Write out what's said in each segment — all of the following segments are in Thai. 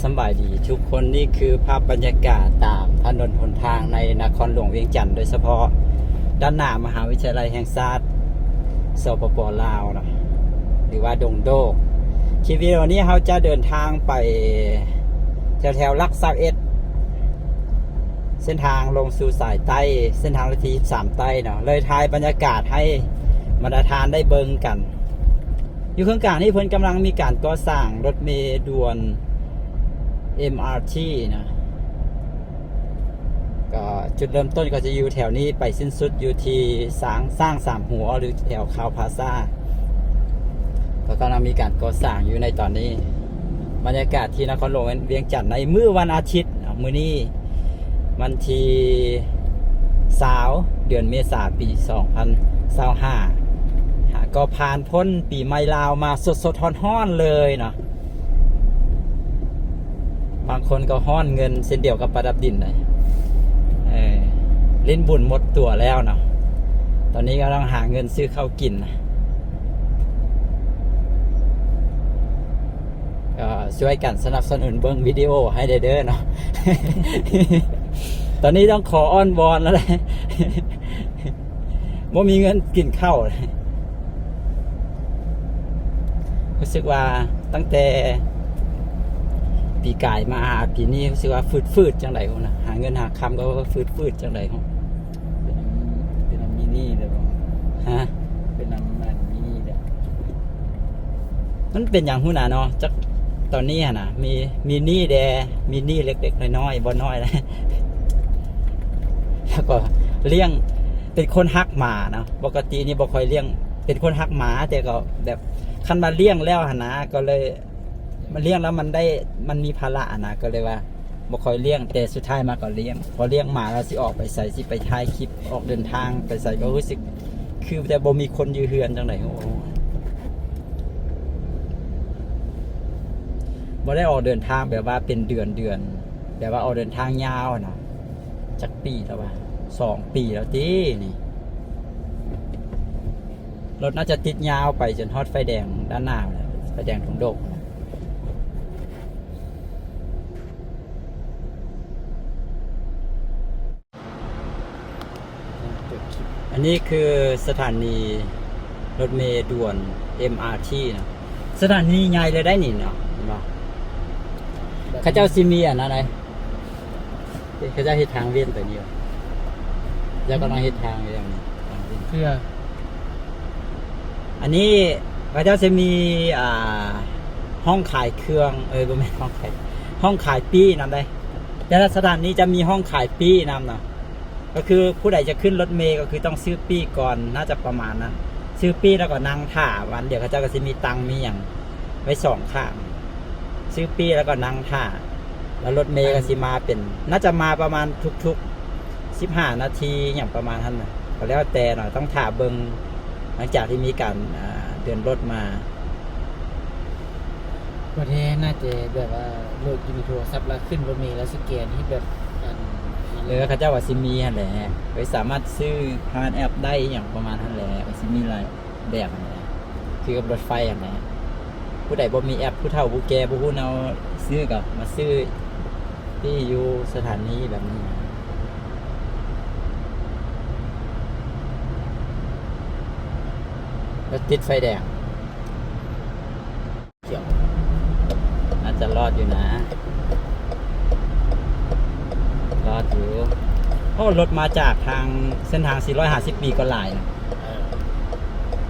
สำบายดีทุกคนนี่คือภาพบรรยากาศตามถนนหนทางในนครหลวงเวียงจันทร์โดยเฉพาะด้านหน้ามหาวิทยาลัยแห่งชาติสปป.ลาวนะหรือว่าดงโดกคลิปวิดีโอนี้เขาจะเดินทางไปแถวลักษาเอ็ดเส้นทางลงสู่สายใต้เส้นทางที่3ใต้เนาะเลยถ่ายบรรยากาศให้บรรดาทานได้เบิ่งกันอยู่ข้างกลางนี่เพิ่นกำลังมีการก่อสร้างรถเมล์ด่วน MRT นะก็จุดเริ่มต้นก็จะอยู่แถวนี้ไปสิ้นสุดอยู่ที่สร้าง3หัวหรือแถวคาวพลาซ่าก็กำลังมีการก่อสร้างอยู่ในตอนนี้บรรยากาศที่นครหลวงเวียงจันทร์ในมื้อวันอาทิตย์มื้อนี้วันที่20เดือนเมษายนปี2025ก็ผ่านพ้นปีใหม่ลาวมาสดๆฮ้อนๆเลยเนาะบางคนก็ฮ้อนเงินเส้นเดียวกับประดับดินเลยลิ้นบุญหมดตัวแล้วเนาะตอนนี้กำลังหาเงินซื้อข้าวกินนะก็ช่วยกันสนับสนุนเบิ้งวิดีโอให้เด้อเนาะ ตอนนี้ต้องขออ้อนวอนแล้วแหละ ว่ามีเงินกินข้าวรู้สึกว่าตั้งแต่ปีกายมาปีนี้รู้สึกว่าฟืดจังไรเขานะหาเงินหาคำก็ฟืดจังไรเขาเป็นน้ำมินี่เลยบ่ฮะเป็นน้ำมันมินี่เลยมันเป็นอย่างหู้หนาเนาะจักตอนนี้นะมีนี่แดมีนี่เล็กๆน้อยๆบ่น้อยเลย แล้วก็เลี้ยงเป็นคนฮักหมาเนาะปกตินี่บ่ค่อยเลี้ยงเป็นคนฮักหมาแต่ก็แบบคันมาเลี้ยงแล้วหนะก็เลยมันเลี้ยงแล้วมันมีภาระนะก็เลยว่าบ่ค่อยเลี้ยงแต่สุดท้ายมาก็เลี้ยงพอเลี้ยงหมาแล้วสิออกไปใส่สิไปถ่ายคลิปออกเดินทางไปใส่ก็รู้สึกคือแต่บ่มีคนอยู่เฮือนจังได๋โอ้บ่ได้ออกเดินทางแบบว่าเป็นเดือนแบบว่าออกเดินทางยาวนะจักปีแล้วว่า2 ปีแล้วตินี่รถน่าจะติดยาวไปจนฮอดไฟแดงด้านหน้าแล้วไฟแดงถุงโดกอันนี้คือสถานีรถเมล์ด่วน MRT นะสถานีใหญ่เลยได้นี่เนาะเห็นบ่เขาเจ้าซิมีอันอะไรเขาเจ้าเฮ็ดทางเวียนไปนี่ว่ะเจ้ากำลังเฮ็ดทางอย่างนี้เพื่ออันนี้เขาเจ้าจะมีห้องขายเครื่องบ่แม่นห้องขายปี้นำได้แต่สถานนี้จะมีห้องขายปี้นำเนาะก็คือผู้ใดจะขึ้นรถเมล์ก็คือต้องซื้อปี้ก่อนน่าจะประมาณนั้นซื้อปี้แล้วก็นั่งท่าวันเดี๋ยวเขาเจ้าก็จะมีตังมีอย่างไว้2ข้างซื้อปี้แล้วก็นั่งท่าแล้วรถเมล์ก็สิมาเป็นน่าจะมาประมาณทุก15 นาทีอย่างประมาณนั้นนะก็แล้วแต่หน่อยต้องท่าเบิงหลังจากที่มีการเดินรถมาประเทศน่าจะแบบว่าโหลดยูนิโทรศัพท์แล้วขึ้นรถเมล์แล้วสแกนที่แบบเขาเจ้าว่าซิมีหั่นแหละไว้สามารถซื้อผ่านแอปได้อย่างประมาณนั้นแหละซิมีหลายแบบนั่นแหละคือกับรถไฟหั่นแหละผู้ใดบ่มีแอปผู้เฒ่าผู้แก่ผู้ฮู้เอาซื้อก็มาซื้อที่อยู่สถานีแบบนี้แล้วติดไฟแดงเกี่ยวอาจจะรอดอยู่นะรอดอยู่เพราะรถมาจากทางเส้นทาง450 ปีก็หลายนะ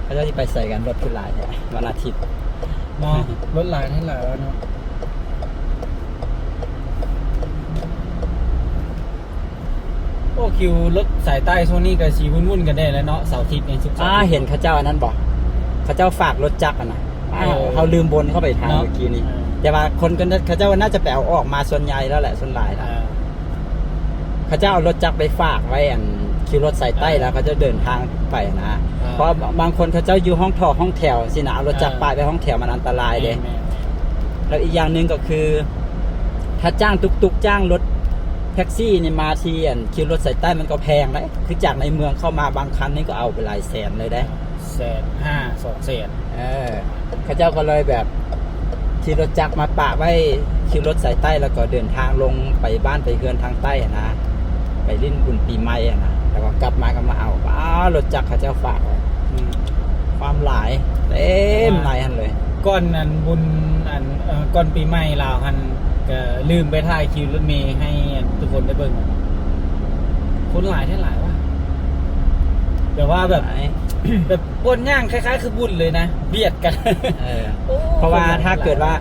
เขาจะไปใส่กันรถขึ้นหลายเนี่ยวันอาทิตย์มองรถหลายให้หลายแล้วเนาะโอ้คิวรถสายใต้ช่วงนี้ก็สีวุ่นๆกันได้แล้วเนาะเสาร์อาทิตย์ในทุกเห็นเขาเจ้าอันนั้นบอกเขาเจ้าฝากรถจักรนะเขาลืมบนเข้าไปทางเมื่อกี้นี้แต่ว่าคนก็เขาเจ้าน่าจะไปเอาออกมาส่วนใหญ่แล้วแหละส่วนหลายแล้วเขาเจ้าเอารถจักรไปฝากไว้อันคิวรถสายใต้แล้วเขาจะเดินทางไปนะเพราะบางคนเขาเจ้าอยู่ห้องท่อห้องแถวสินะเอารถจักรป้ายไปห้องแถวมันอันตรายเลยแล้วอีกอย่างหนึ่งก็คือถ้าจ้างตุกจ้างรถแท็กซี่นี่มาที่คิวรถสายใต้มันก็แพงเลยคือจากในเมืองเข้ามาบางคันนี่ก็เอาไปหลายแสนเลยได้150,000 200,000เขาเจ้าก็เลยแบบขี่รถจักรมาปะไว้ค คิวรถสายใต้แล้วก็เดินทางลงไปบ้านไปเฮือนทางใต้อะนะไปลิ้นบุญปีใหม่อะนะแล้วก็กลับมาเอารถจักรเขาเจ้าฝากไว้ อืม ความหลายเต็มหลายอันเลย ก่อนอันบุญอันก่อนปีใหม่ลาวหันก็ลืมไปถ่ายคิวรถเมย์ให้ทุกคนได้เบิ่งคนหลายได้หลายว่ะแบบว่าแบบ แบบปนย่างคล้ายๆ คือบุญเลยนะเบียดกัน เออ โอ้ เพราะว่าถ้าเกิดว่า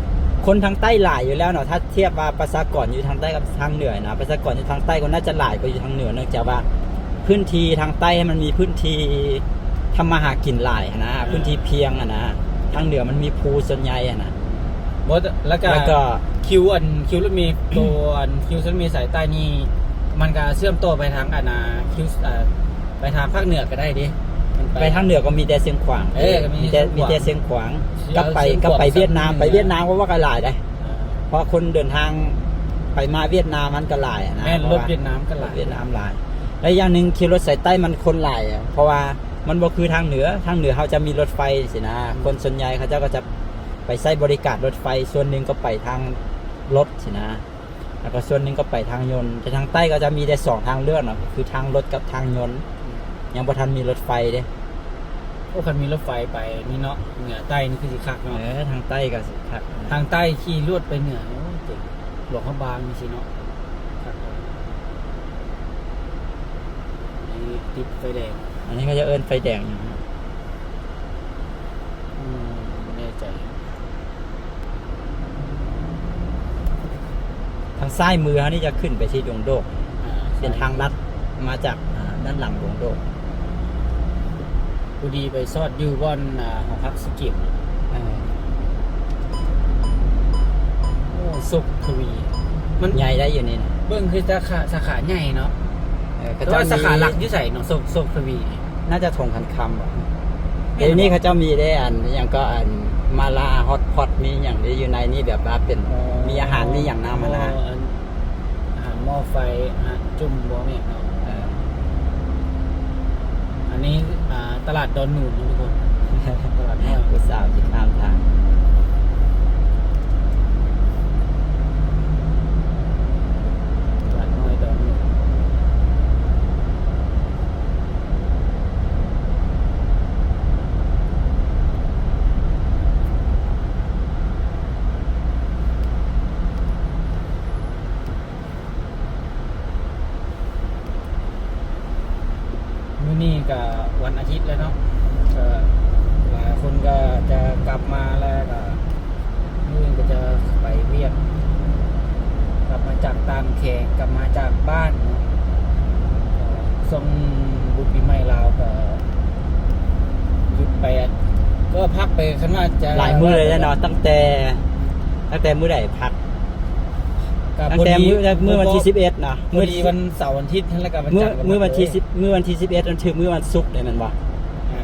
คนทางใต้หลายอยู่แล้วเนาะถ้าเทียบว่าประชากรอยู่ทางใต้กับทางเหนือนะประชากรอยู่ทางใต้ก็น่าจะหลายกว่าอยู่ทางเหนือเนื่องจากว่าพื้นที่ทางใต้มันมีพื้นที่ทำมาหากินหลายนะพื้นที่เพียงอะนะทางเหนือมันมีภูส่วนใหญ่อะนะ บดแล้วก็ แล้วก็ คิวรถเมย์ตัวคิวรถเมย์สายใต้นี่มันก็เชื่อมต่อไปทางคิวไปทางภาคเหนือก็ได้ดิมัน ไปทางเหนือก็มีแต่เชียงขวาง ก็มี มีแต่เชียงขวาง เชียง ก็ไป เชียงขวาง ก็ไปเวียดนาม สัก ไปเวียดนามก็ว่ากันหลายได้ อ่า เพราะคนเดินทางไปมาเวียดนามมันก็หลายอะนะ แม่น เพ ร ราะ ถ ว่า เวียดนามก็หลาย เวียดนามหลาย และอย่างหนึ่งขี่รถสายใต้มันคนหลายอะเพราะว่ามันบ่คือทางเหนือเขาจะมีรถไฟสินะคนส่วนใหญ่เขาเจ้าก็จะไปใช้บริการรถไฟส่วนหนึ่งก็ไปทางรถสินะแล้วก็ส่วนหนึ่งก็ไปทางยนต์แต่ทางใต้ก็จะมีแต่สองทางเลือกเนาะคือทางรถกับทางยนต์ยังบ่ทันมีรถไฟเด้ โอ้คันมีรถไฟไปนี่เนาะเหนือใต้นี่คือสิคักเนาะ ทางใต้ก็สิครับ ทางใต้ขี่ลวดไปเหนือโอ้เจ๋งหลวงพระบางนี่สิเนาะครับนี่ติดไฟแดง อันนี้ก็จะเอิ้นไฟแดงอยู่นะ ไม่แน่ใจ ทางซ้ายมือเขานี่จะขึ้นไปที่ดงโดก อ่ เป็นทางลัดมาจากด้านหลังดงโดก กูดีไปซอดอยูบอนหอพักสกิมโอ้สุขทวี มัน ใหญ่ได้อยู่นี่นะ เบิ้งคือสาขาใหญ่เนาะ เขา แต่ เจ้า ว่าสาขาหลัก มี ที่ใส่เนาะสุขทวีนี่ น่าจะทงคันคำบ่เดี๋ยวนี้เขาเจ้ามีได้อย่างก็มาลาฮอตพอตมีอย่างที่อยู่ในนี่แบบว่าเป็นมีอาหารมีอย่างน้ำมานะ อาหารหม้อไฟอาหารจุ่มบ่เนี่ยเนาะ อันนี้ตลาดดอนหนูนนะทุกคน ตลาดน้อย ผู้สาวที่ข้ามทาง ตลาดน้อยดอนหนูนมื้อนี้ก็วันอาทิตย์แล้วเนาะก็หลายคนก็จะกลับมาแล้วก็มื้อนี้ก็จะไปเวียกกลับมาจากตามแขกกลับมาจากบ้านเนาะก็ส่งบุญปีใหม่ลาวก็หยุดไปก็พักไปคันว่าจะ หลายมื้อเลยนะเนาะตั้งแต่มื้อใดพัก กับ ตั้งแต่มื้อวันที่11เนาะ มื้อดีวันเสาร์วันอาทิตย์แล้วก็วัน มื้อ จันทร์กับ มื้อวันที่ ศุกร์ 10มื้อวันที่11จนถึงมื้อวันศุกร์เลยแมันบ่ อ่า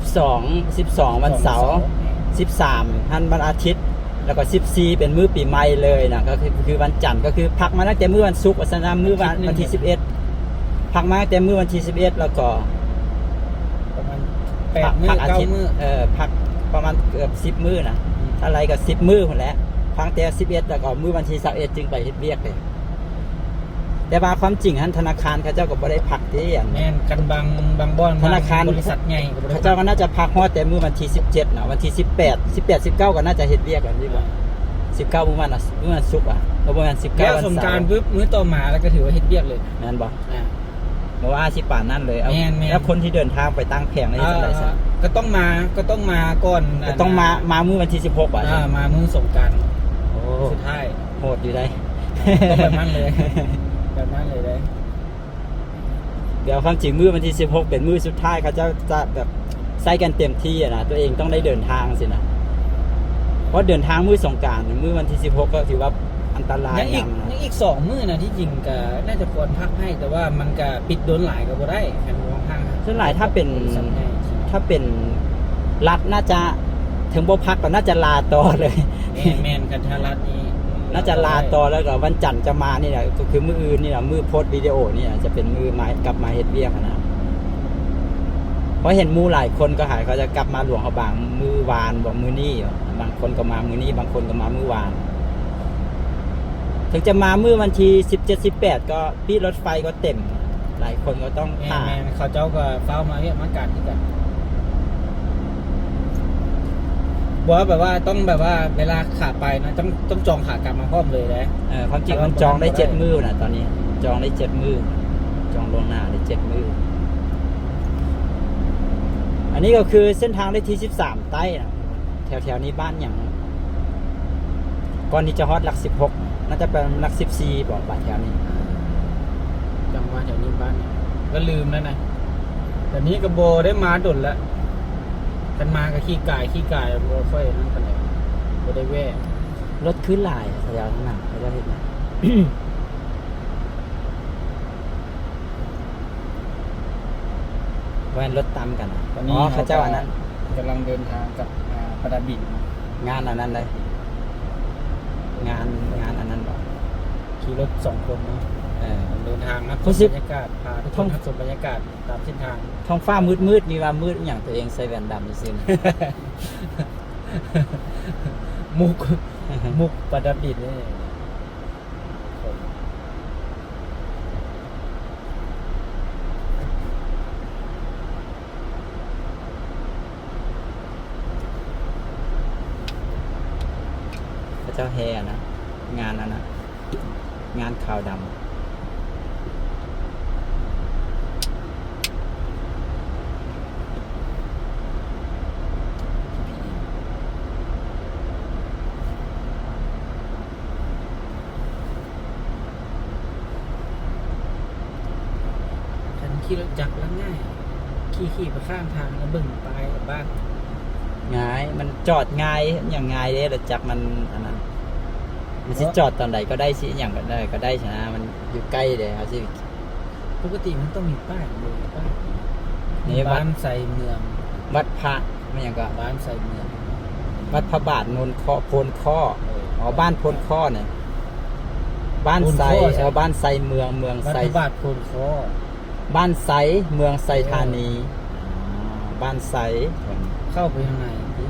12วันเสาร์13ท่านวันอาทิตย์ แล้วก็14เป็นมื้อปีใหม่เลยนะก็คือวันจันทร์ก็คือพักมาตั้งแต่มื้อวันศุกร์วันนะมื้อวันที่11พักมาตั้งแต่มื้อวันที่11แล้วก็ ประมาณ8 มื้อ พักอาทิตย์ 9 มื้อ พักประมาณเกือบ10มื้อนะอะไรก็10มื้อพุ่นแหละพักแต่11แล้วก็มื้อวันที่21จึงไปเฮ็ดเวียกเลยแต่ว่าความจริงหันธนาคารเขาเจ้าก็บ่ได้พักที่อัน แม่นกันบางบ่อน ธนาคาร บริษัทใหญ่ก็บ่ได้ เขาเจ้าก็น่าจะพักฮอดแต่มื้อวันที่17นะวันที่18 19ก็น่าจะเฮ็ดเวียกกันนี่บ่19มื้อวันศุกร์อ่ะแล้วบ่แม่น19 แล้ว วัน สง เสาก รานต์ ร์ ปุ๊บมื้อต่อมาแล้วก็ถือว่าเฮ็ดเวียกเลย แม่นบ่ อ่า บ่ว่าสิป่านนั้นเลยเอา แม่นๆ แล้วคนที่เดินทางไปตั้งแผงในจังได๋ซะ ก็ต้องมาก่อน ก็ต้องมามื้อวันที่16อ่ะ มามื้อสงกรานต์ โอ้ สุดท้าย โหดอยู่ได้ ก็แบบนั้นเลย แบบนั้นเลยได้ เดี๋ยวความจริงมื้อวันที่16เป็นมื้อสุดท้ายเขาจะแบบใช้กันเต็มที่อะนะตัวเองต้องได้เดินทางสินะเพราะเดินทางมื้อสงกรานต์มื้อวันที่16ก็ถือว่าอันตราย ยังอีก นะ ยังอีก2 มื้อนะที่จริงก็น่าจะควรพักให้แต่ว่ามันก็ปิดโดนหลายก็บ่ได้แค่วางพัง ส่วนหลายถ้าเป็น บริษัทใหญ่ ถ้าเป็นรัฐน่าจะถึงบ่พักก็น่าจะลาต่อเลย แม่นกันทารัฐนี่ น่าจะลาต่อแล้วก็วันจันทร์จะมานี่แหละก็คือมื้ออื่นนี่แหละมื้อโพสต์วิดีโอนี่นะจะเป็นมื้อมากลับมาเฮ็ดเวียกอะนะเพราะเห็นหมู่หลายคนก็หายเขาจะกลับมาหลวงเขาบางมื้อวานบอกมื้อนี้บางคนก็มามื้อนี้บางคนก็มามื้อวาน ถึงจะมาเมื่อวันที่17-18ก็พี่รถไฟก็เต็ม หลายคนก็ต้อง แม่ ผ่าน แม่เขาเจ้าก็เฝ้ามาเวียกมากันที่กันบอกว่าแบบว่าต้องแบบว่าเวลาขาไปนะต้องจองขากลับมาพร้อมเลยนะ ความจริงมันจองได้7 มื้อนะตอนนี้ จองได้7 มื้อจองล่วงหน้าได้7 มื้ออันนี้ก็คือเส้นทางได้ที่13ใต้นะแถวๆนี้บ้านอย่างก่อนที่จะฮอดหลัก16น่าจะเป็นหลัก14บอกบ้านแถวนี้ จังหวัดแถวนี้บ้านเนี่ยก็ลืมแล้วนะแต่นี้กระโบได้มาดนแล้วกันมากับขี้กายโบค่อยนั่นกันเลยโบได้แว่ รถขึ้นลายแถวข้างหน้าเขาจะเห็นไหม แวนรถตามกันนะ ตอน อ๋ นี้ อเขาเจ้าอันนั้น กำลังเดินทางกับประดาบิน งานอันนั้นเลยงานอันนั้นบอก ขี่รถ2 คนเนาะ เดินทางนะ เขา ช สิ มบรรยากาศพาทุกคนชมบรรยากาศตามเส้นทาง ท้องฟ้ามืดมีว่ามืดอหย่างตัวเองใส่แว่นดำนี่ซิ มุกประดับดินนี่พระเจ้าแฮนะงานนั้นนะงานขาวดำฉันขี่รถจักรแล้วง่ายขี่ไปข้างทางแล้วบึ่งไปกับบ้าน ง่ายมันจอดง่ายอย่างง่ายเลยแต่จักมันอันนั้นมันสิจอดตอนใดก็ได้สิอย่างก็ได้ชนะมันอยู่ใกล้เลยเขาสิ ปกติมันต้องมีป้ายเลยป้าย นี่วั บ้า ด นใส่เมือง วัดพระไม่อย่างก็ บ้านใส่เมือง วัดพระบาทนนข้อโพนข้ออ๋อบ้านโพนข้อเนี่ยบ้านไซบ้านไซเมืองบ้าน ไซ พระบาทโพนคอ บ้านไซเมืองไซธานีบ้านไซ เข้าไปข้างในพี่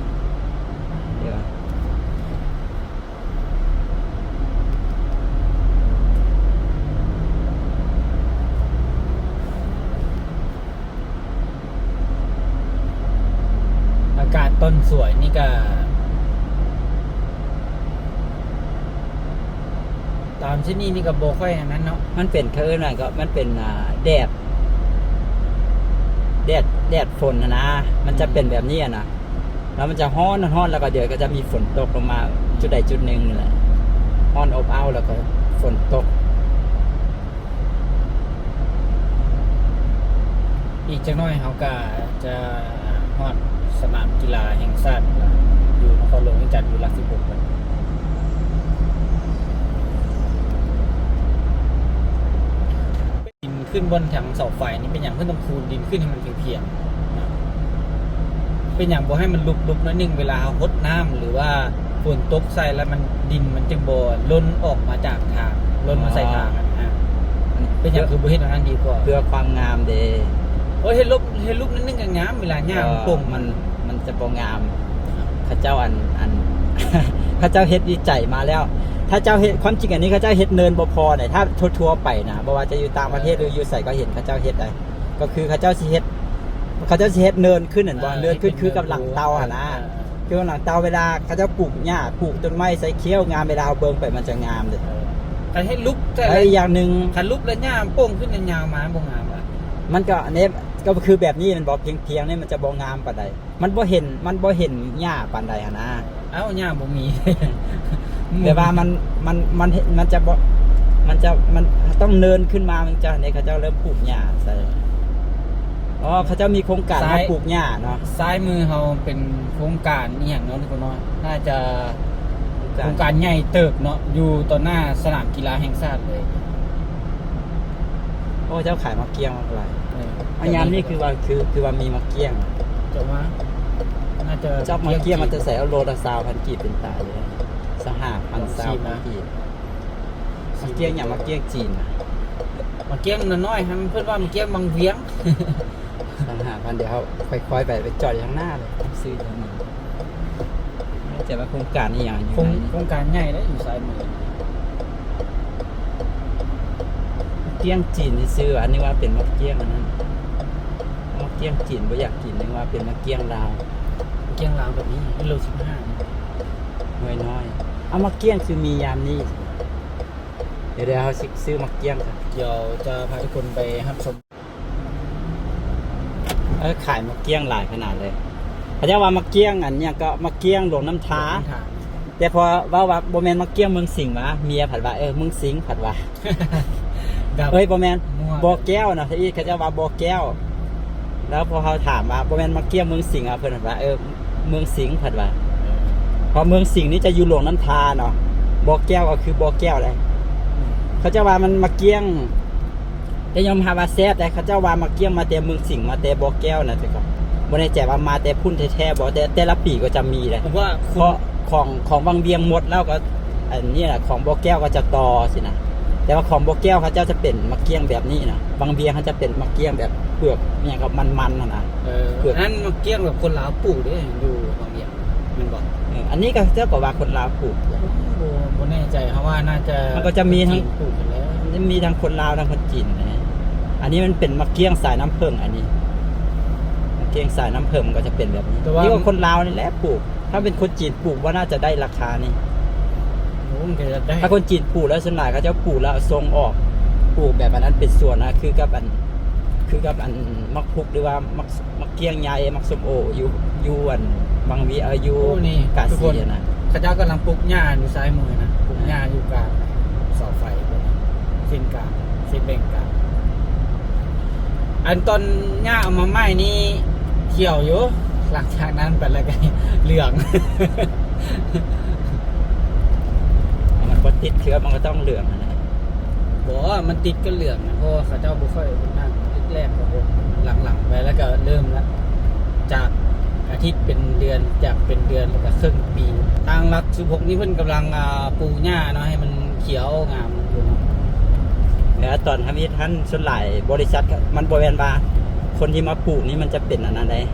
เดี๋ยว อากาศต้นสวยนี่ก็ตามที่นี่ก็โบค่อยอันนั้นเนาะ มันเป็นเขาเอิ้นว่าก็มันเป็นแดดฝนนะมันจะเป็นแบบนี้นะแล้วมันจะฮ้อนแล้วก็เดี๋ยวก็จะมีฝนตกลงมาจุดใดจุดหนึ่งนี่แหละฮ้อนอบอ้าวแล้วก็ฝนตก อีกจังน้อยเขาก็จะฮอดสนามกีฬาแห่งชาติอยู่นครหลวงเวียงจันทน์อยู่หลัก16เลยดินขึ้นบนแถวเสาไฟนี่เป็นอย่างเพื่อนต้องคูณดินขึ้นให้มันเพียงๆนะเป็นอย่างบ่ให้มันลุกๆน้อยหนึงเวลาเขาหดน้ำหรือว่าฝนตกใส่แล้วมันดินมันจึงบ่ล้นออกมาจากทางล้นมาใส่ทางเป็นอย่างคือบ่เฮ็ดอันนั้นดีกว่า เพื่อความงามเด เห็นรูปนั่นกันงามเวลาย่างโป่ง มันจะบ่งามข้าเจ้าอัน ข้าเจ้าเฮ็ดวิจัยมาแล้ว ถ้าเจ้าเฮ็ดความจริงอันนี้ข้าเจ้าเฮ็ดเนินบ่พอเนี่ยถ้าทั่วๆไปนะบ่ว่าจะอยู่ต่างประเทศหรืออยู่ไสก็เห็นข้าเจ้าเฮ็ดได้ก็คือข้าเจ้าสิเฮ็ดเนินขึ้นนั่นบ่เนินขึ้นคือกับหลังเตาหั่นนะคือหลังเตาเวลาข้าเจ้าปลูกหญ้าปลูกต้นไม้ใส่เขี้ยวงามเวลาเอาเบิ่งไปมันจะงามเด้อ การให้ลุกแต่ แล้วอีกอย่างนึง คันลุกแล้วย่างโป่งขึ้นยาวๆมาบ่งามอ่ะ มันก็อันนี้ก็คือแบบนี้มันบ่เพียงๆนี่มันจะบ่งามปานใดมันบ่เห็นหญ้าปานใดหั่นนะ เอ้าย่างบ่มี แต่ว่ามันจะบ่มันต้องเนินขึ้นมามันจะเนี่ยเขาเจ้าเริ่มปลูกหญ้าใส่อ๋อเขาเจ้ามีโครงการมาปลูกหญ้าเนาะ ซ้ายมือเฮาเป็นโครงการอีหยังเนาะทุกคนเนาะน่าจะโครงการใหญ่เติบเนาะอยู่ต่อหน้าสนามกีฬาแห่งชาติเลย โอ้เจ้าขายมะเกี้ยงมากหลาย เออ อันยามนี่คือว่ามีมะเกี้ยง เจ้าว่าน่าจะ เจ้ามะเกี้ยงมันจะใส่เอาโลละ20,000กีบเป็นตายเลยสหพัน20,000กีบมะเกี้ยงอย่างมะเกี้ยงจีนน่ะ มาเกี้ยงน้อยๆให้มันเพิ่นว่ามาเกี้ยงบางเวียง 5,000เดี๋ยวเขาค่อยๆไปจอดอยู่ข้างหน้าเลยซื้ออย่างนี้ไม่ใช่ว่าโครงการนี่อย่างอยู่ โครงการใหญ่แล้วอยู่ซ้ายมือ เกี้ยงจีนที่ซื้ออันนี้ว่าเป็นมะเกี้ยงอันนั้นมะเกี้ยงจีนบ่อยากกินนึกว่าเป็นมะเกี้ยงลาว เกี้ยงลาวแบบนี้กิโล15น้อยๆเอามะเกี้ยงคือมียามนี้เดี๋ยวเขาซื้อมะเกี้ยงกัน เดี๋ยวจะพาทุกคนไปรับชม ขายมะเกี้ยงหลายขนาดเลยเขาจะว่ามะเกี้ยงอันเนี้ยก็มะเกี้ยงหลวงน้ำท้า แต่พอว่าบ่แม่นมะเกี้ยงเมืองสิงห์วะเมียผัดว่าเมืองสิงห์ผัดว่า เอ้ยบ่แม่นบ่อแก้วนะที่เขาจะว่าบ่อแก้ว แล้วพอเขาถามว่าบ่แม่นมะเกี้ยงเมืองสิงห์อ่ะเพิ่นว่าเมืองสิงห์ผัดว่าเพอเมืองสิงห์นี่จะอยู่หลวงน้ำทาเนาะบ่อแก้วก็คือบ่อแก้วเลยเขาจะว่ามันมะเกี้ยงแต่ยอมหาว่าแซ่บแต่เขาจะว่ามะเกี้ยงมาแต่เมืองสิงห์มาแต่บ่อแก้วนะแต่ก็บ่แน่ใจว่ามาแต่พุ่นแท้ๆบ่แต่ละปีก็จะมีแหละ ผมว่า เพราะของบางเวียงหมดแล้วก็อันนี้แหละของบ่อแก้วก็จะต่อสินะแต่ว่าของบ่อแก้วเขาเจ้าจะเป็นมะเกี้ยงแบบนี้นะบางเวียงเขาจะเป็นมะเกี้ยงแบบเปลือกเนี่ยกับมันๆนะ นั่นมาเกี้ยงแบบคนลาวปลูกด้วยอยู่บางอย่างมันบอก อันนี้ก็เจ้าก็ว่าคนลาวปลูก โบแน่ใจเพราะว่าน่าจะ มันก็จะมีทั้ง ปลูกกันแล้ว มีทั้งคนลาวทั้งคนจีนนะอันนี้มันเป็นมะเกี้ยงสายน้ำผึ้งอันนี้มะเกี้ยงสายน้ำผึ้งมันก็จะเป็นแบบนี้นี่ก็คนลาวนี่แหละปลูกถ้าเป็นคนจีนปลูกว่าน่าจะได้ราคานี่ โอ้มันก็จะได้ ถ้าคนจีนปลูกแล้วส่วนใหญ่เขาจะปลูกแล้วส่งออกปลูกแบบอันนั้นเป็นส่วนนะคือกับอันมักพุกหรือว่ามักเกี้ยงใหญ่มักส้มโออยู่อันบางวีอยู่ โอ้นี่ กา ทุกค ซี น นะ ข้าเจ้ากำลังปลูกหญ้าอยู่ซ้ายมือนะปลูกหญ้าอยู่กลางเสาไฟเส้นกลางเส้นแบ่งกลางอันตอนหญ้าเอามาไหม้นี่เขียวอยู่หลังจากนั้นเป็นอะไรกันเหลือง มันก็ติดเชื้อมันก็ต้องเหลืองนะ บอกว่ามันติดก็เหลืองนะเพราะว่าเขาเจ้าบุค่อยนั่งแรกๆก็หลังๆไปแล้วก็เริ่มแล้วจากอาทิตย์เป็นเดือนจากเป็นเดือนแล้วก็ครึ่งปีทางรัฐ16นี่เพิ่นกำลังปลูกหญ้าเนาะให้มันเขียวงามอยู่เนาะ แล้วตอนทำนี้ท่านส่วนหลายบริษัทมันบริเวณว่าคนที่มาปลูกนี่มันจะเป็นอันนั้นเลย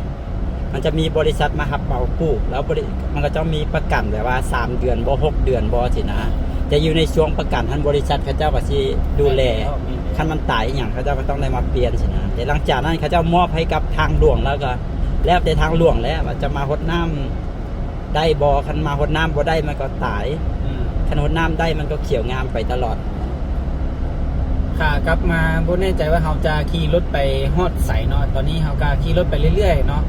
มันจะมีบริษัทมาหับเป่าปลูกแล้วมันก็จะมีประกันแบบว่า3 เดือนบ่6 เดือนบ่สินะจะอยู่ในช่วงประกันท่านบริษัทเขาเจ้าก็สิดูแลคันมันตายอหย่างเขาเจ้าก็ต้องได้มาเปลี่ยนสินะแต่หลังจากนั้นเขาเจ้ามอบให้กับทางหลวงแล้วก็แล้วแต่ทางหลวงแล้วว่าจะมาหดน้ำได้บ่คันมาหดน้ำบ่ได้มันก็ตายคันหดน้ำได้มันก็เขียวงามไปตลอด ค่ะกลับมาบ่แน่ใจว่าเราจะขี่รถไปฮอดไสเนาะตอนนี้เราก็ขี่รถไปเรื่อยๆเนาะ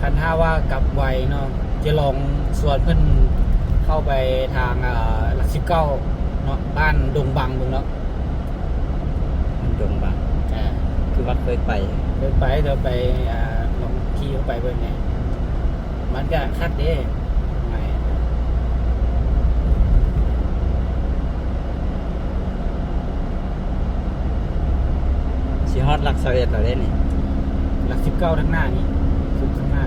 คันถ้าว่ากลับไวเนาะจะลองสวนเพิ่นเข้าไปทางหลัก19เนาะบ้านดงบังตรงเนาะ มันดงบางคือว่าเคยไป เดินไปเดี๋ยวไปลองขี่เข้าไปเบิ่งเนี่ยมันก็คักเด้ไม่ สีฮอตลักษเวทเราได้นี่ หลัก19ทั้งหน้านี้สุดข้างหน้า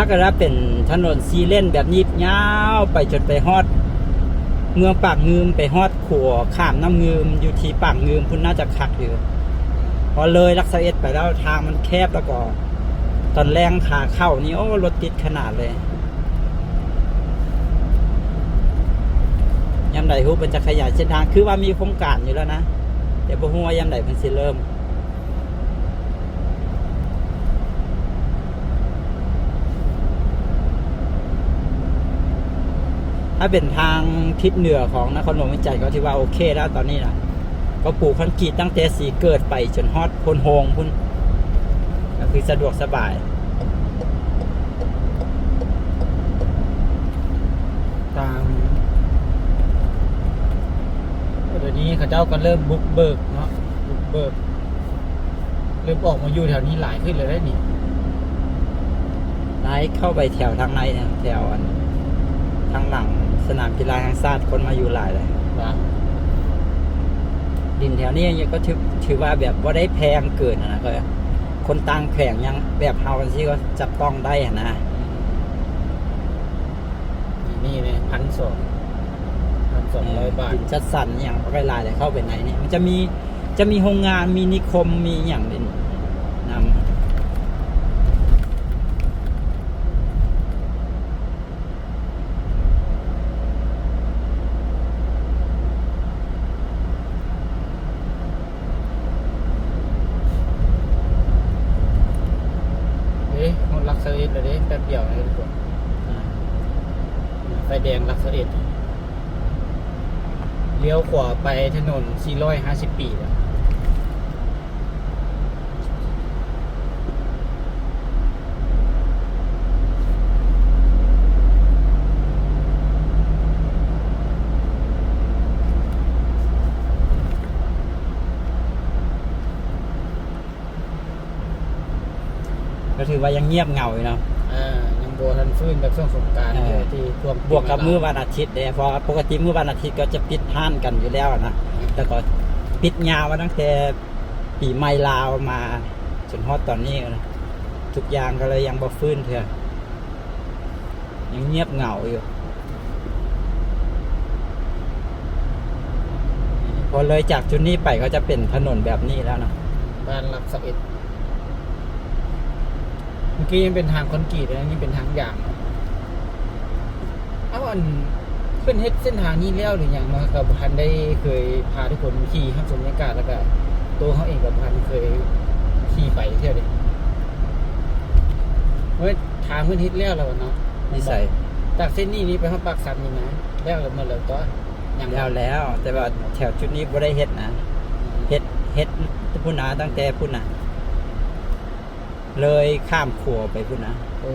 ถ้าเกิดว่าเป็นถนนซีเลนแบบนี้ยาวไปจนไปฮอดเมืองปากงืมไปฮอดขัวข้ามน้ำงืมอยู่ที่ปากงืมพุ่นน่าจะคักอยู่พอเลยลักษเวทไปแล้วทางมันแคบแล้วก็ตอนแรงขาเข้านี่โอ้รถติดขนาดเลยยามใดฮู้เป็นจะขยายเส้นทางคือว่ามีโครงการอยู่แล้วนะแต่บ่ฮู้ว่ายามใดมันสิเริ่มถ้าเป็นทางทิศเหนือของนครหลวงเวียงจันทร์ก็ถือว่าโอเคแล้วตอนนี้นะก็ปลูกคอนกรีตตั้งแต่สีเกิดไปจนฮอดพลโฮงพุ่นก็คือสะดวกสบาย ตามเดี๋ยวนี้เขาเจ้าก็เริ่มบุกเบิกเนาะบุกเบิกเริ่มออกมาอยู่แถวนี้หลายขึ้นเลยได้นี่ ไล่เข้าไปแถวทางในเนี่ยแถวทางหลังสนามกีฬาแห่งชาติคนมาอยู่หลายเลย ว่า ดินแถวนี้ยังก็ถือว่าแบบว่าได้แพงเกินนะก็คนต่างแข่งยังแบบเฮากันสิก็จับต้องได้นะ นี่ นี่เนี่ย1,200 บาท ดินชัดสันอย่างไรลายเลยเข้าไปไหนเนี่ยมันจะมีโรงงานมีนิคมมีอย่างเด่นนำ ฮอนลักเซอร์เอ็ดเลยเด้แป๊บเดียวเลยทุกคนไฟแดงลักเซอร์เอ็ดเลี้ยวขวาไปถนน450 ปีแล้วก็ถือว่ายังเงียบเหงาอยู่เนาะ ยังโบทันฟื้นแบบช่วงสงกรานต์ เออ ที่ท่วม บวกกับมื้อวันอาทิตย์เนี่ยเพราะปกติมื้อวันอาทิตย์ก็จะปิดห้านกันอยู่แล้วนะแต่ก็ปิดยาวมาตั้งแต่ปีใหม่ลาวมาจนฮอดตอนนี้นะทุกอย่างก็เลยยังบ่ฟื้นเถอะยังเงียบเหงาอยู่พอเลยจากจุดนี้ไปก็จะเป็นถนนแบบนี้แล้วนะ บ้านลักเซอร์เอ็ดเมื่อกี้ยังเป็นทางคอนกรีตนะนี่เป็นทางยางอันเป็นเฮ็ดเส้นทางนี้แล้วหรือยังมากับพันได้เคยพาทุกคนขี่ข้ามชมบรรยากาศแล้วก็ตัวเขาเองกับพันเคยขี่ไปเที่ยวเด็เฮ้ยทางเพิ่นเฮ็ดแล้วแล้วเนาะ นิสัย จากเส้นนี้ไปฮอดปากสันนี่นะแล้วเมื่อแล้วตัวยัง แล้ว แต่ว่าแถวจุดนี้บ่ได้เฮ็ดนะเฮ็ดพุ่นนะตั้งแต่พุ่นนะเลยข้ามขัวไปพุ่นนะ โอ้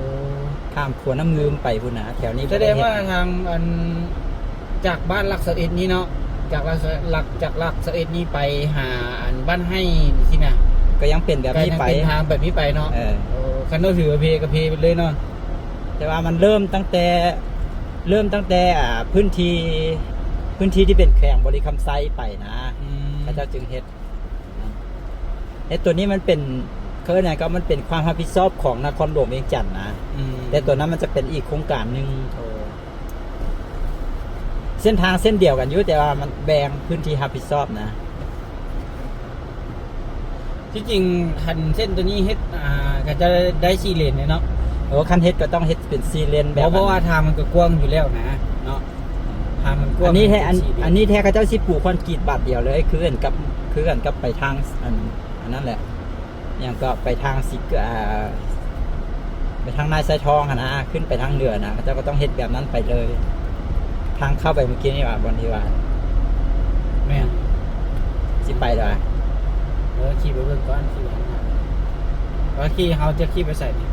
ข้ามขัวน้ำงืมไปพุ่นนะแถวนี้ แสดงว่าทางอันจากบ้านลักเสอ็ดนี้เนาะจากลักเสอ็ดนี้ไปหาอันบ้านให้ที่น่ะ ก็ยังเป็นแบบนี้ไป เป็นทางแบบนี้ไปเนาะ โอ้คันเราถือเพกับเพไปเลยเนาะ แต่ว่ามันเริ่มตั้งแต่พื้นที่ที่เป็นแขวงบริคำไซไปนะพระเจ้าจึงเฮ็ดตัวนี้มันเป็นเขาเรียกไงก็มันเป็นความรับผิดชอบของนครหลวงเวียงจันทน์นะแต่ตัวนั้นมันจะเป็นอีกโครงการหนึ่งเส้นทางเส้นเดียวกันอยู่แต่ว่ามันแบ่งพื้นที่รับผิดชอบนะ ที่จริงคันเส้นตัวนี้เฮ็ดก็จะได้4 เลนเนาะ คันเฮ็ดก็ต้องเฮ็ดเป็น4 เลนแบบ เพราะว่าทางมันก็กว้างอยู่แล้วนะเนาะทางมันกว้าง อันนี้แท้เขาเจ้าสิปลูกคอนกรีตบาดเดียวเลยคือกันกับไปทางอันนั้นแหละอย่างก็ไปทางไปทางนายไซทองนะขึ้นไปทางเหนือนะเขาเจ้าก็ต้องเฮ็ดแบบนั้นไปเลย ทางเข้าไปเมื่อกี้นี่ว่าบนที่ว่า แม่น สิไปเลย ขี่ไปเบิ่งก่อนขี่ว่าขี่เฮาจะขี่ไปใส่นี่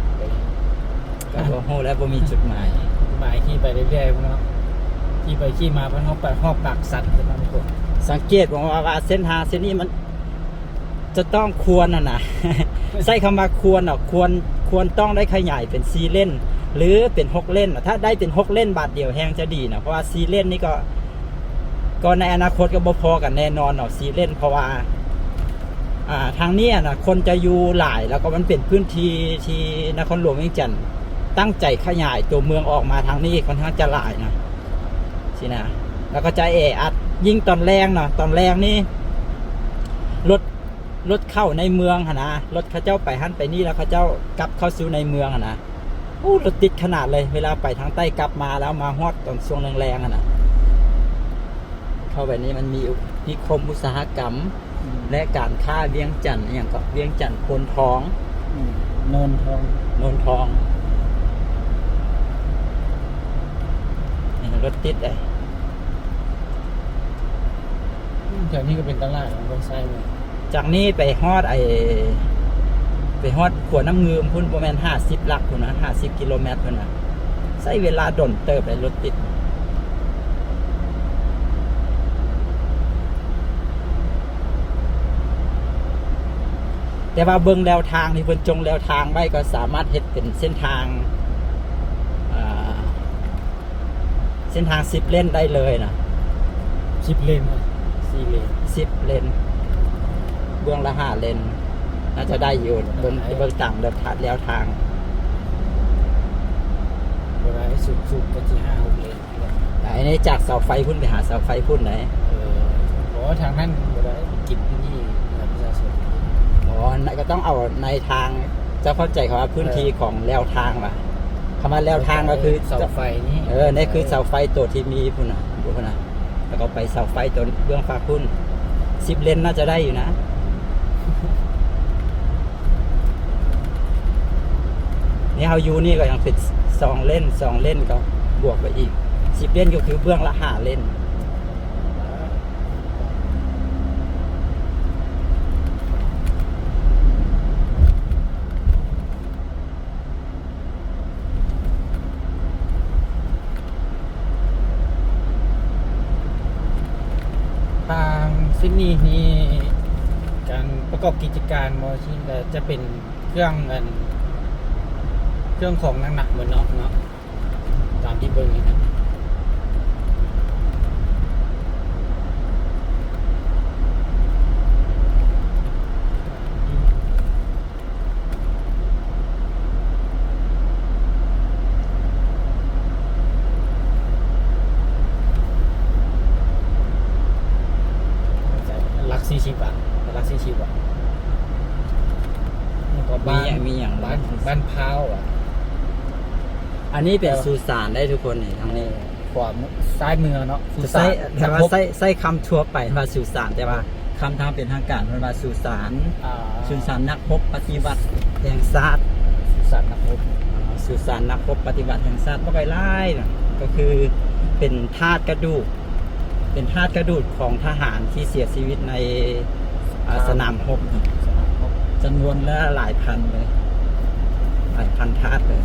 ก็บ่ฮู้แล้วบ่มีจุดหมาย หมายขี่ไปเรื่อยๆเนาะขี่ไปขี่มาเพิ่นเฮาไปฮอบปากสัตว์กันทุกคน สังเกตว่าเส้นทางเส้นนี้มันจะต้องควรนะ ใช้คำว่าควรควรต้องได้ขยายเป็น4 เลนหรือเป็น6 เลนถ้าได้เป็น6 เลนบาทเดียวแฮงจะดีนะเพราะว่า4 เลนนี่ก็ในอนาคตก็บ่พอกันแน่นอนเนาะ4 เลนเพราะว่าทางนี้นะคนจะอยู่หลายแล้วก็มันเป็นพื้นที่ที่นครหลวงเวียงจันทน์ตั้งใจขยายตัวเมืองออกมาทางนี้ค่อนข้างจะหลายนะสินะแล้วก็จะอัดยิ่งตอนแรงเนาะตอนแรงนี่รถเข้าในเมืองนะรถเขาเจ้าไปหันไปนี่แล้วเขาเจ้ากลับเข้าสู่ในเมืองนะรถติดขนาดเลยเวลาไปทางใต้กลับมาแล้วมาฮอดตอนช่วงแรงๆนะเข้าไปนี้มันมีนิคมอุตสาหกรรมและการค้าเวียงจันทน์อย่างก็เวียงจันทน์พลทอง โนนทอง นี่รถติดเลย แถวนี้ก็เป็นตลาดของคนไซด์เลย จากนี้ไปฮอดขวน้ำเงืมพุ่นประมาณ50 หลักพุ่นนะ50 กิโลเมตรพุ่นนะใช้เวลาดนเติบเลยรถติดแต่ว่าเบิ่งแนวทางที่เพิ่นจงแนวทางไว้ก็สามารถเฮ็ดเป็นเส้นทาง10 เลนได้เลยนะ 10 เลน4 เลน 10 เลนเบื้องละ5 เลนน่าจะได้อยู่เบิ่งต่างเดินถัดแล้วทาง เวลาสุดก็จะ5-6 เลน จากเสาไฟพุ่นไปหาเสาไฟพุ่นไหน บอกว่าทางนั้นบ่ได้กินที่นี่ประชาชน อ๋อก็ต้องเอาในทางเจะเข้าใจคำว่าพื้นที่ของแล้วทางว่ะคำว่าแล้วทางก็คือ เสาไฟนี่ นี่คือเสาไฟตัวที่มีพุ่นน่ะดูพุ่นน่ะแล้วก็ไปเสาไฟตัวเบื้องฟ้าพุ่น10 เลนน่าจะได้อยู่นะนี่เฮาอยู่นี่ก็ยังเป็น2 เลน2 เลนก็บวกไปอีก10 เลนก็คือเบื้องละ5 เลนทางซิดนีย์นี่การประกอบกิจการมอชินก็จะเป็นเครื่องของหนักๆเหมือนเนาะตามที่เบิ่งนี่นะหลัก40 บาทหลัก40 บาทแล้วก็บ้าน มีอย่าง บ้านพร้าวอ่ะ อันนี้เป็นสุสานได้ทุกคนนี่ทางนี้ ขวามือซ้ายมือเนาะ ใส่แต่ว่าใส่คำทั่วไปว่าสุสานแต่ว่าคำทางเป็นทางการมันว่าสุสานสุสานนักพบปฏิบัติแห่งชาติ สุสานนักรบ สุสานนักพบปฏิบัติแห่งชาติบ่ไกลหลายนะก็คือเป็นธาตุกระดูก เป็นธาตุกระดูกของทหารที่เสียชีวิตในสนามรบ สนามรบ จำนวนละหลายพันเลยหลายพันธาตุเลย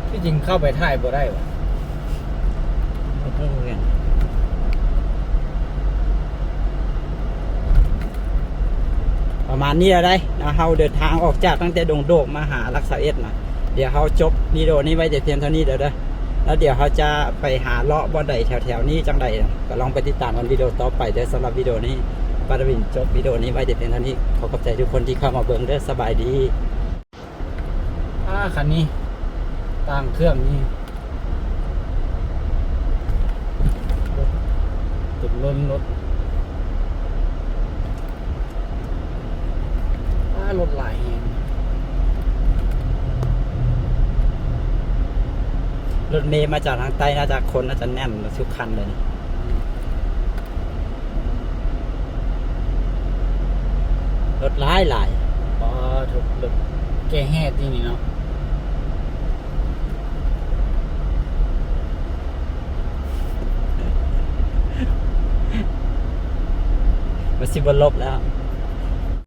ที่จริงเข้าไปถ่ายบ่ได้วะ ประมาณนี้แล้วได้นะเฮาเดินทางออกจากตั้งแต่ดงโดกมาหารักษาเอ็ดนะเดี๋ยวเฮาจบวิดีโอนี้ไว้แต่เพียงเท่านี้เดี๋ยวเด้อแล้วเดี๋ยวเขาจะไปหาเลาะบ่อใดแถวๆนี้จังใดก็ลองไปติดตามกันวิดีโอต่อไปเด้อสำหรับวิดีโอนี้ปาดวินจบวิดีโอนี้ไว้แต่เพียงเท่านี้ขอขอบใจทุกคนที่เข้ามาเบิ่งเด้อสบายดี คันนี้ตั้งเครื่องนี่ตุดล้นรถรถหลายแฮง รถเมย์มาจากทางใต้น่าจะคนน่าจะแน่นทุกคันเลยนี่รถหลาย อ๋อถูกรถแก้แห่ที่นี่เนาะ มันสิบลบแล้ว